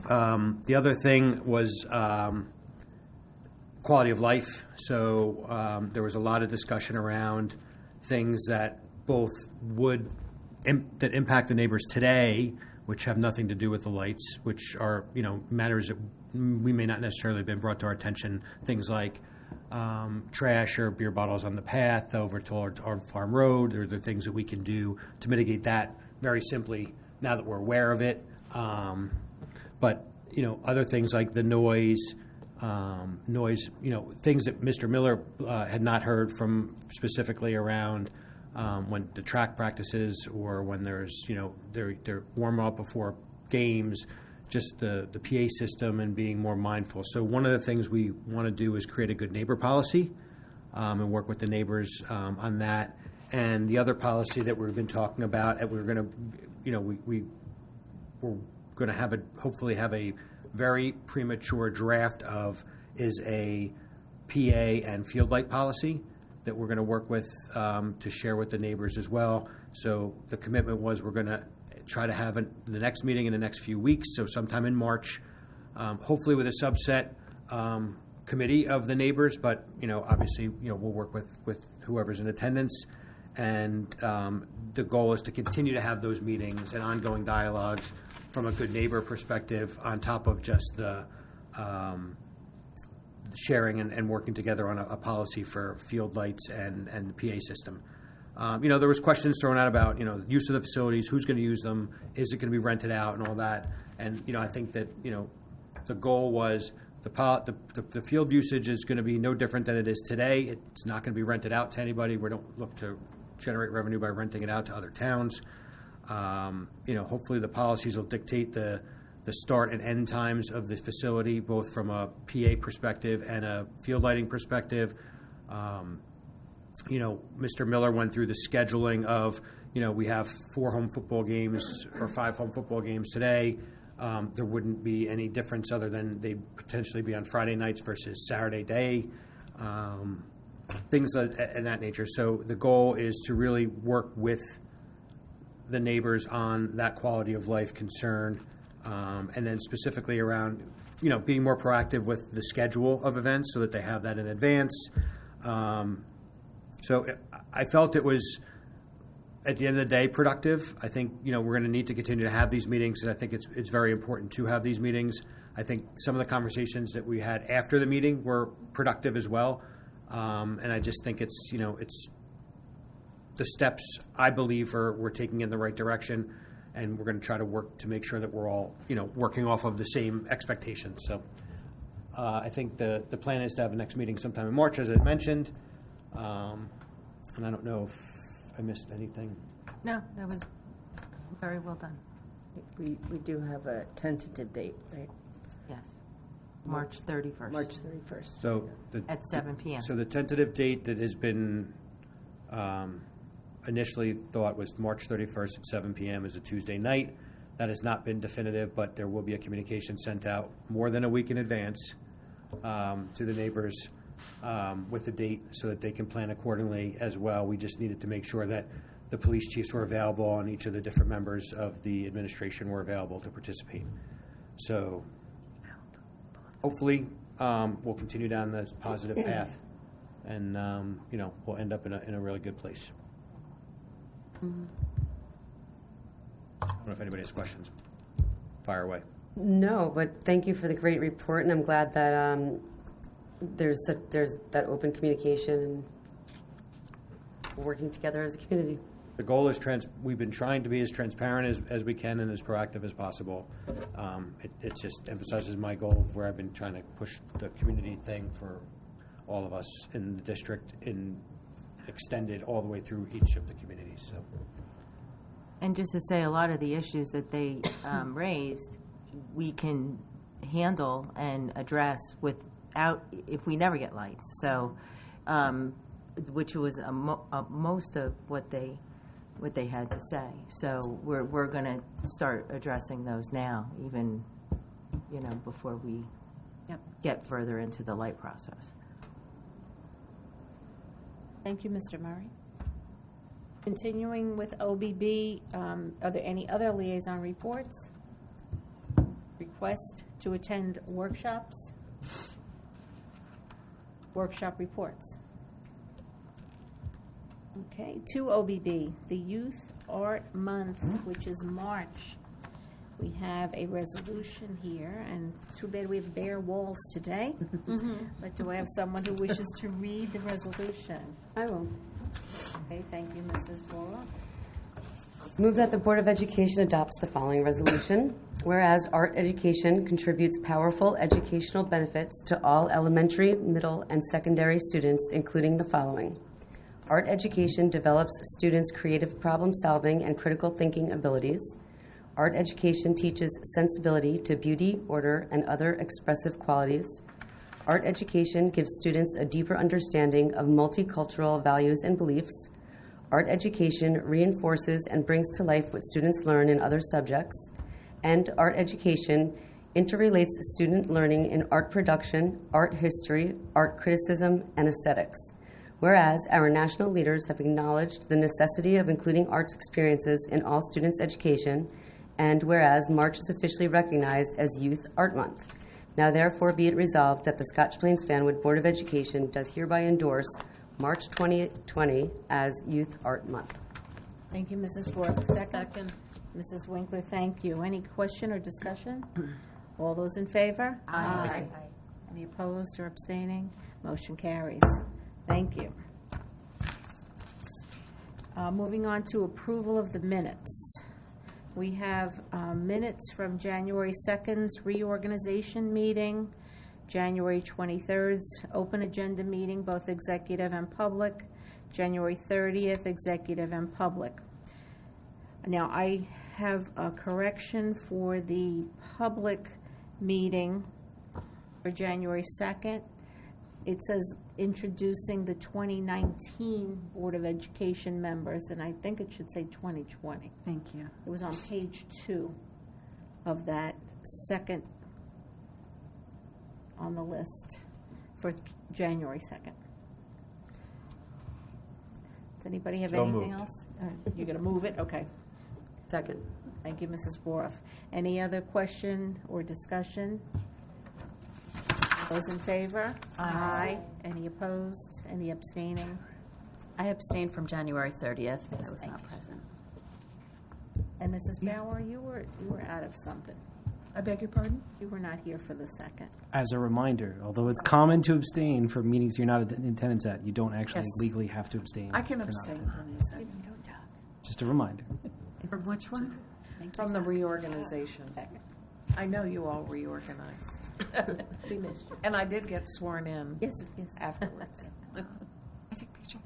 The other thing was quality of life. So there was a lot of discussion around things that both that impact the neighbors today, which have nothing to do with the lights, which are, matters that we may not necessarily have been brought to our attention, things like trash or beer bottles on the path over towards our farm road, or the things that we can do to mitigate that very simply now that we're aware of it. But, other things like the noise, things that Mr. Miller had not heard from specifically around when the track practices, or when there's, they're warm up before games, just the PA system and being more mindful. So one of the things we want to do is create a good neighbor policy and work with the neighbors on that. And the other policy that we've been talking about, and we're going to, we're going to hopefully have a very premature draft of, is a PA and field light policy that we're going to work with to share with the neighbors as well. So the commitment was we're going to try to have the next meeting in the next few weeks, so sometime in March, hopefully with a subset committee of the neighbors, but obviously we'll work with whoever's in attendance, and the goal is to continue to have those meetings and ongoing dialogues from a good neighbor perspective, on top of just the sharing and working together on a policy for field lights and the PA system. There was questions thrown out about, use of the facilities, who's going to use them, is it going to be rented out, and all that. And, I think that, the goal was the field usage is going to be no different than it is today. It's not going to be rented out to anybody. We don't look to generate revenue by renting it out to other towns. Hopefully the policies will dictate the start and end times of the facility, both from a PA perspective and a field lighting perspective. Mr. Miller went through the scheduling of, we have 4 home football games or 5 home football games today. There wouldn't be any difference other than they'd potentially be on Friday nights versus Saturday day, things of that nature. So the goal is to really work with the neighbors on that quality of life concern, and then specifically around, being more proactive with the schedule of events so that they have that in advance. So I felt it was, at the end of the day, productive. I think, we're going to need to continue to have these meetings, and I think it's very important to have these meetings. I think some of the conversations that we had after the meeting were productive as well. And I just think it's the steps, I believe, we're taking in the right direction, and we're going to try to work to make sure that we're all, working off of the same expectations. So I think the plan is to have the next meeting sometime in March, as I mentioned. And I don't know if I missed anything. No, that was very well done. We do have a tentative date, right? Yes. March 31st. March 31st. So at 7 p.m. So the tentative date that has been initially thought was March 31st at 7 p.m. is a Tuesday night. That has not been definitive, but there will be a communication sent out more than a week in advance to the neighbors with the date so that they can plan accordingly as well. We just needed to make sure that the police chiefs were available and each of the different members of the administration were available to participate. So hopefully we'll continue down this positive path, and we'll end up in a really good place. I don't know if anybody has questions. Fire away. No, but thank you for the great report, and I'm glad that there's that open communication and working together as a community. The goal is we've been trying to be as transparent as we can and as proactive as possible. It just emphasizes my goal of where I've been trying to push the community thing for all of us in the district, extended all the way through each of the communities. So. And just to say, a lot of the issues that they raised, we can handle and address without, if we never get lights. So, which was most of what they had to say. So we're going to start addressing those now, even before we get further into the light process. Thank you, Mr. Murray. Continuing with OBB, are there any other liaison reports? Request to attend workshops? Workshop reports. Okay, to OBB, the Youth Art Month, which is March. We have a resolution here, and too bad we have bare walls today. But do I have someone who wishes to read the resolution? I will. Okay, thank you, Mrs. Bora. Move that the Board of Education adopts the following resolution. Whereas art education contributes powerful educational benefits to all elementary, middle, and secondary students, including the following. Art education develops students' creative problem-solving and critical thinking abilities. Art education teaches sensibility to beauty, order, and other expressive qualities. Art education gives students a deeper understanding of multicultural values and beliefs. Art education reinforces and brings to life what students learn in other subjects. And art education interrelates student learning in art production, art history, art criticism, and aesthetics. Whereas our national leaders have acknowledged the necessity of including arts experiences in all students' education, and whereas March is officially recognized as Youth Art Month. Now therefore be it resolved that the Scotch Plains Fanwood Board of Education does hereby endorse March 2020 as Youth Art Month. Thank you, Mrs. Bora. Second. Mrs. Winkler, thank you. Any question or discussion? All those in favor? Aye. Any opposed or abstaining? Motion carries. Thank you. Moving on to approval of the minutes. We have minutes from January 2nd's reorganization meeting, January 23rd's open agenda meeting, both executive and public, January 30th, executive and public. Now, I have a correction for the public meeting for January 2nd. It says introducing the 2019 Board of Education members, and I think it should say 2020. Thank you. It was on page 2 of that second on the list for January 2nd. Does anybody have So anything moved. else? You're going to move it? Okay. Second. Thank you, Mrs. Boroff. Any other question or discussion? Those in favor? Aye. Any opposed? Any abstaining? I abstained from January 30th. I was thank not you. present. And Mrs. Bauer, you were out of something. I beg your pardon? You were not here for the second. As a reminder, although it's common to abstain from meetings you're not in attendance at, you don't actually Yes. legally have to abstain. I can for not abstain, attending. honey, a second. Just a reminder. From which one? From the reorganization. I know you all reorganized. We missed you. And I did get sworn in Yes, yes. afterwards. I take pictures.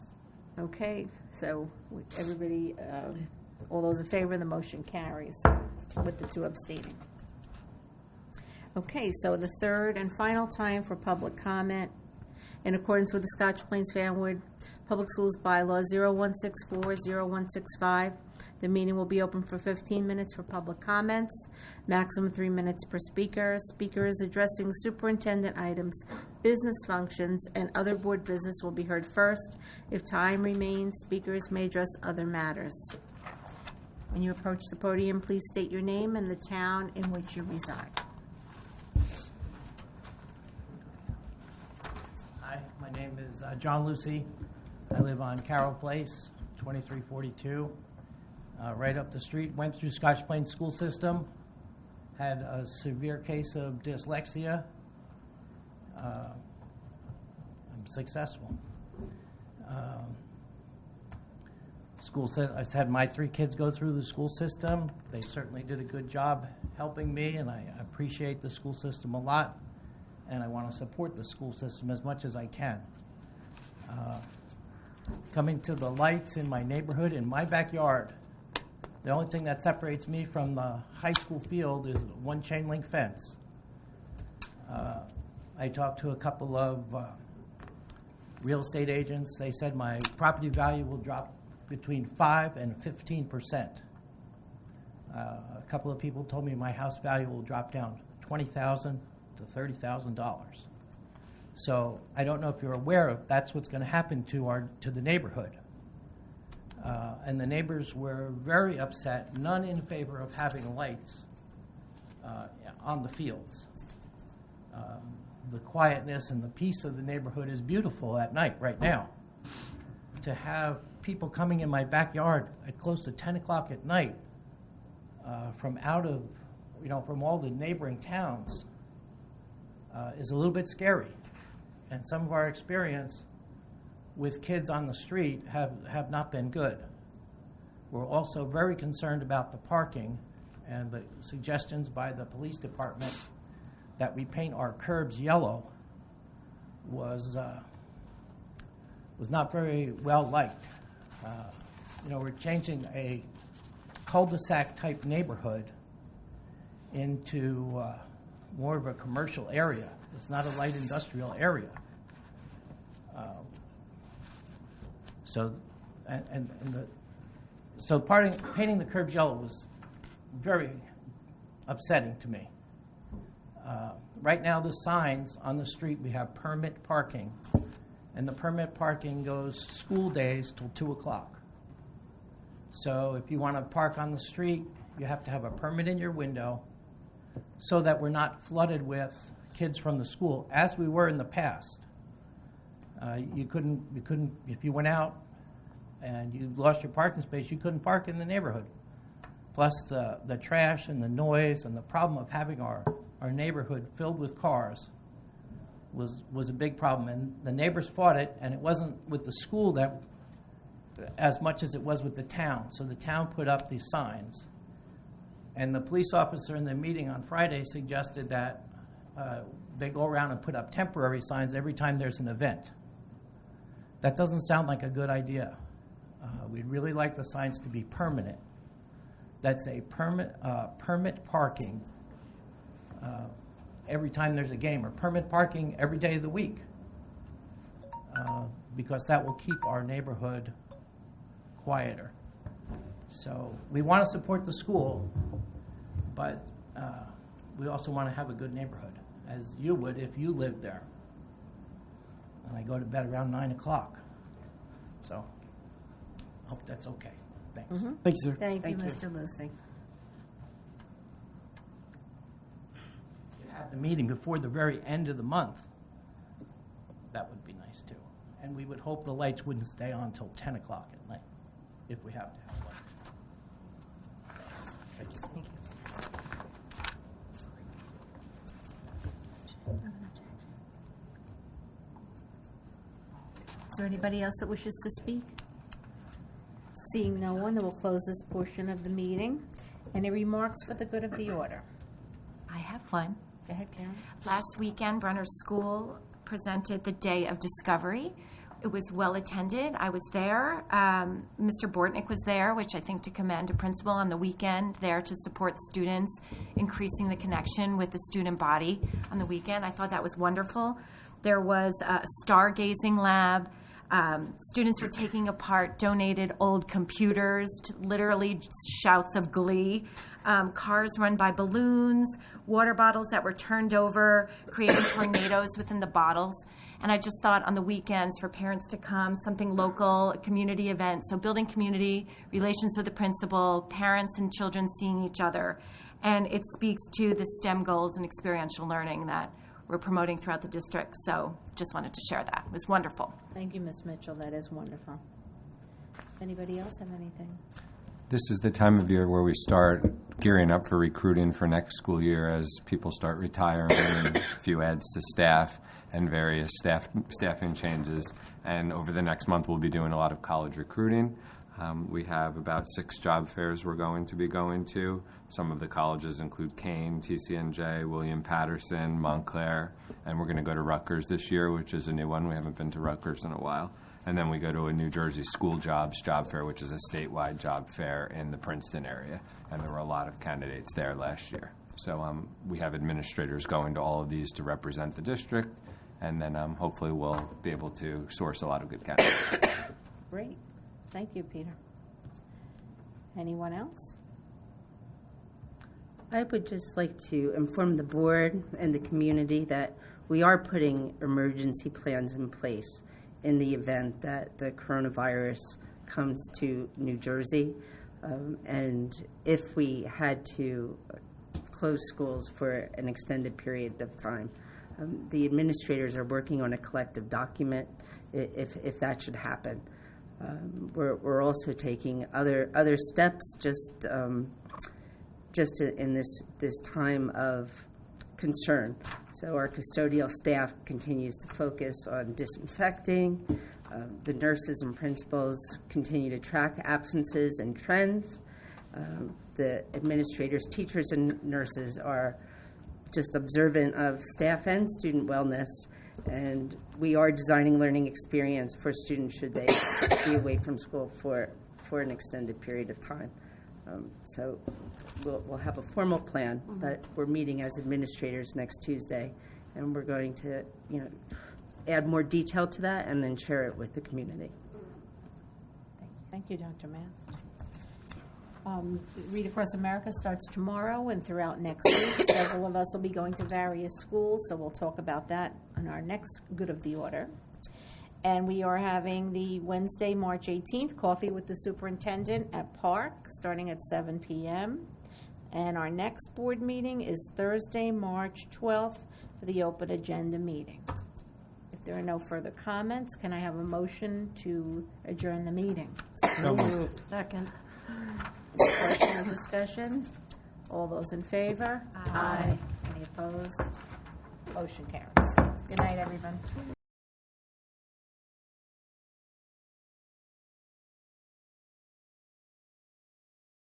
Okay, so everybody, all those in favor, the motion carries with the 2 abstaining. Okay, so the third and final time for public comment. In accordance with the Scotch Plains Fanwood Public Schools Bylaw 0164-0165, the meeting will be open for 15 minutes for public comments, maximum 3 minutes per speaker. Speakers addressing superintendent items, business functions, and other board business will be heard first. If time remains, speakers may address other matters. When you approach the podium, please state your name and the town in which you reside. John Lucy. I live on Carroll Place, 2342, right up the street. Went through Scotch Plains school system, had a severe case of dyslexia. I'm successful. I've had my 3 kids go through the school system. They certainly did a good job helping me, and I appreciate the school system a lot, and I want to support the school system as much as I can. Coming to the lights in my neighborhood, in my backyard, the only thing that separates me from the high school field is one chain link fence. I talked to a couple of real estate agents. They said my property value will drop between 5 and 15%. A couple of people told me my house value will drop down $20,000 to $30,000. So I don't know if you're aware of that's what's going to happen to the neighborhood. And the neighbors were very upset, none in favor of having lights on the fields. The quietness and the peace of the neighborhood is beautiful at night right now. To have people coming in my backyard at close to 10 o'clock at night from from all the neighboring towns is a little bit scary. And some of our experience with kids on the street have not been good. We're also very concerned about the parking and the suggestions by the police department that we paint our curbs yellow was not very well liked. We're changing a cul-de-sac type neighborhood into more of a commercial area. It's not a light industrial area. Painting the curbs yellow was very upsetting to me. Right now, the signs on the street, we have permit parking, and the permit parking goes school days till 2 o'clock. So if you want to park on the street, you have to have a permit in your window so that we're not flooded with kids from the school, as we were in the past. You couldn't, if you went out and you lost your parking space, you couldn't park in the neighborhood. Plus the trash and the noise and the problem of having our neighborhood filled with cars was a big problem. And the neighbors fought it, and it wasn't with the school that as much as it was with the town. So the town put up these signs. And the police officer in the meeting on Friday suggested that they go around and put up temporary signs every time there's an event. That doesn't sound like a good idea. We'd really like the signs to be permanent. That's a permit parking every time there's a game, or permit parking every day of the week, because that will keep our neighborhood quieter. So we want to support the school, but we also want to have a good neighborhood, as you would if you lived there. And I go to bed around 9 o'clock. So I hope that's okay. Thanks. Thank you, sir. Thank you, Mr. Lucy. Have the meeting before the very end of the month, that would be nice too. And we would hope the lights wouldn't stay on until 10 o'clock at night, if we have to have lights. Thank you. Is there anybody else that wishes to speak? Seeing no one, then we'll close this portion of the meeting. Any remarks for the good of the order? I have one. Go ahead, Karen. Last weekend, Brenner School presented the Day of Discovery. It was well attended. I was there. Mr. Bortnick was there, which I think to commend a principal on the weekend, there to support students, increasing the connection with the student body on the weekend. I thought that was wonderful. There was a stargazing lab. Students were taking apart donated old computers, literally shouts of glee. Cars run by balloons, water bottles that were turned over, creating tornadoes within the bottles. And I just thought on the weekends for parents to come, something local, a community event. So building community, relations with the principal, parents and children seeing each other. And it speaks to the STEM goals and experiential learning that we're promoting throughout the district. So just wanted to share that. It was wonderful. Thank you, Ms. Mitchell. That is wonderful. Anybody else have anything? This is the time of year where we start gearing up for recruiting for next school year as people start retiring and a few adds to staff and various staffing changes. And over the next month, we'll be doing a lot of college recruiting. We have about 6 job fairs we're going to be going to. Some of the colleges include Kane, TCNJ, William Patterson, Montclair, and we're going to go to Rutgers this year, which is a new one. We haven't been to Rutgers in a while. And then we go to a New Jersey School Jobs job fair, which is a statewide job fair in the Princeton area. And there were a lot of candidates there last year. So we have administrators going to all of these to represent the district, and then hopefully we'll be able to source a lot of good candidates. Great. Thank you, Peter. Anyone else? I would just like to inform the board and the community that we are putting emergency plans in place in the event that the coronavirus comes to New Jersey. And if we had to close schools for an extended period of time, the administrators are working on a collective document if that should happen. We're also taking other steps just in this time of concern. So our custodial staff continues to focus on disinfecting. The nurses and principals continue to track absences and trends. The administrators, teachers, and nurses are just observant of staff and student wellness, and we are designing learning experience for students should they be away from school for an extended period of time. So we'll have a formal plan, but we're meeting as administrators next Tuesday, and we're going to, add more detail to that and then share it with the community. Thank you, Dr. Mast. Read Across America starts tomorrow and throughout next week. Several of us will be going to various schools, so we'll talk about that on our next Good of the Order. And we are having the Wednesday, March 18th, Coffee with the Superintendent at Park, starting at 7 p.m. And our next board meeting is Thursday, March 12th, for the open agenda meeting. If there are no further comments, can I have a motion to adjourn the meeting? So moved. Second. Any question or discussion? All those in favor? Aye. Any opposed? Motion carries. Good night, everyone.